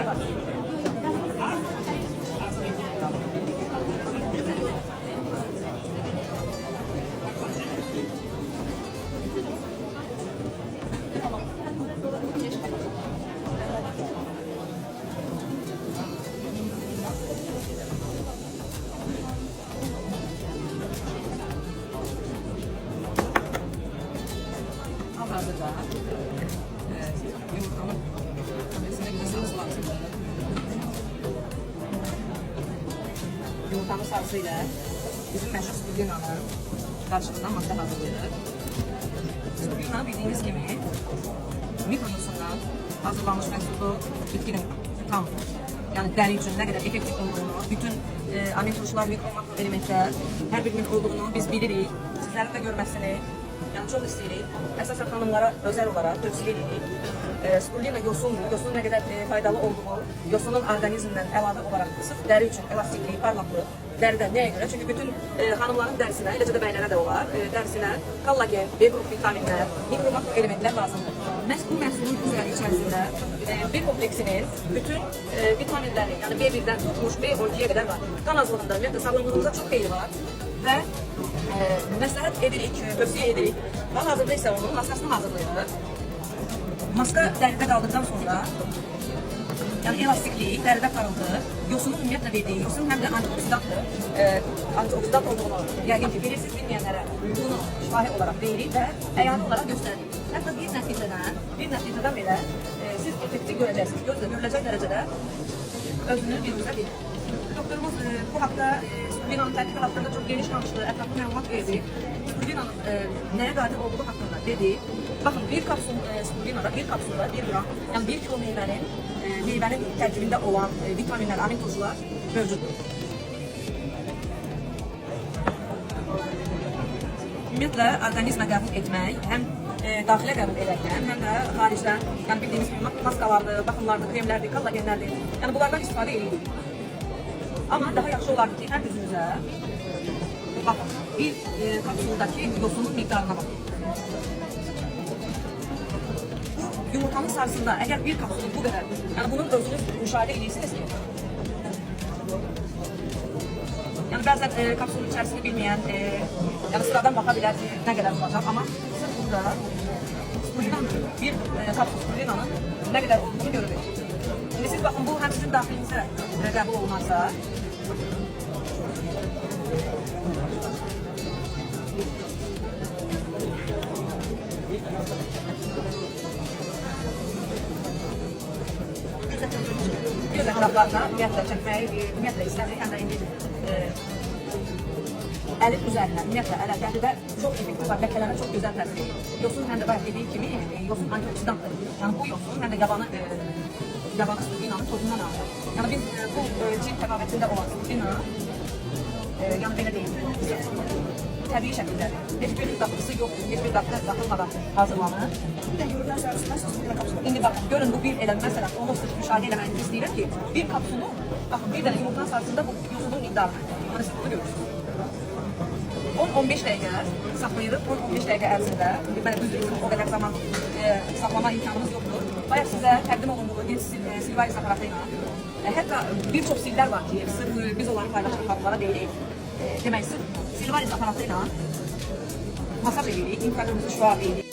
Hazırda yumurtanın kahvesine güzel sarısı lazım. Yumurtanın sarısıyla bizim meşhur spirullina'nın karşılığında madde hazırlayırıq. Spirulina bildiğiniz gibi mikronusundan hazırlanmış məhsulu bitkinin tam, yani dəri üçün nə qədər effektiv olduğunu, bütün amin turşular, mikro makro elementlər hər birinin olduğunu biz bilirik. Sizlərin də görməsini yani çok isteyirik. Əsasən xanımlara özel olarak tövsiyə edirik. Spirulina yosundur. Yosunun ne kadar faydalı olduğu, yosunun organizmdən əlavə olaraq sırf dəri üçün elastikliyi, parlaqlığı dəridən nəyə görə? Çünki bütün xanımların dərisinə, eləcə də bəylərə də olar, dərisinə kollagen, B qrup vitaminlər, mikro makro elementlər lazımdır. Məhz bu məhsulun içərisində B kompleksinin bütün vitaminləri, yəni B1'dən tutmuş B12'ye kadar var. Qan azlığında, ümumiyyətlə sağlamlığımıza çox xeyri var və məsləhət edirik, tövsiyə edirik. Hal-hazırda isə onun maskasını hazırlayırıq. Maska dəridə qaldıqdan sonra, yəni elastikliyi, dəridə parıldı, yosunun ümumiyyətlə verdiyi, yosun həm də antioksidantdır. Antioksidat olduğunu yəqin ki, bilirsiniz, bilməyənlərə bunu şifahi olaraq deyirik və əyani olaraq göstəririk. Hətta bir nəticədən belə siz effektiv görəcəksiniz, görüləcək dərəcədə özünü birinizə verir. Doktorumuz bu haqda Spirullina'nın tərkibi haqqında çox geniş danışdı, ətraflı məlumat verdi. Spirullina'nın nəyə qadir olduğu haqqında dedi. Baxın, bir kapsul Spirullina'da, bir kapsulda 1 gram, yəni 1 kilo meyvənin tərkibində olan vitaminlər, amin turşular mövcuddur. Ümumiyyətlə, orqanizmə qəbul etmək, həm daxilə qəbul edərkən, həm də xaricdən, yəni bildiyimiz kimi maskalardır, baxımlardır, kremlərdir, kollagenlərdir, yəni bunlardan istifadə edirik. Ama daha yaxşı olardı ki, hər üzünüzə baxın, bir kapsuldaki yosunun miktarına bakın. Yumurtanın sarısında əgər bir kapsulu bu qədər, yəni bunun özünüz müşahidə edirsiniz ki, yəni bəzən kapsulun içərisini bilməyən, yəni sıradan baxa bilər ki, nə qədər olacaq, amma sırf burada bir kapsul Spirullina'nın nə qədər olduğunu görürük. Şimdi siz bakın, bu hem sizin daxilinize qəbul olunarsa, göz ətraflarına ümumiyyətlə çəkməyi istəmirik, həm də indi əlin üzərinə, ümumiyyətlə ələ dəridə çox effektiv var, ləkələrə çox gözəl təsir edir. Yosun həm də bayaq dediğim kimi, yosun antioksidandır. Yəni bu yosun həm də yabanı Spirullina'nın tozundan alır. Yani biz bu cilt təbabətində olan Spirulina, yani belə deyim, təbii şəkildə heç bir daxılısı yoxdur, heç bir daxılı daxılmadan hazırlanır. İndi bakın, görün bu bir eləm, məsələn, onu sırf müşahidə eləməyini istəyirəm ki, bir kapsulu, baxın, bir dənə yumurtanın sarısında bu yosunun miqdarını, yəni siz bunu görürsünüz. 10-15 dəqiqə saxlayırıq, 10-15 dəqiqə ərzində, mən düzdür, o qədər zaman saxlama imkanımız yoxdur. Bayaq sizə təqdim olunduğu Silvaris aparatıyla, hətta bir çox sillər var ki, sırf biz onları paylaşan xanımlara deyirik. Demək, sırf Silvaris aparatıyla masaj edirik, infraqırmızı şüa edirik.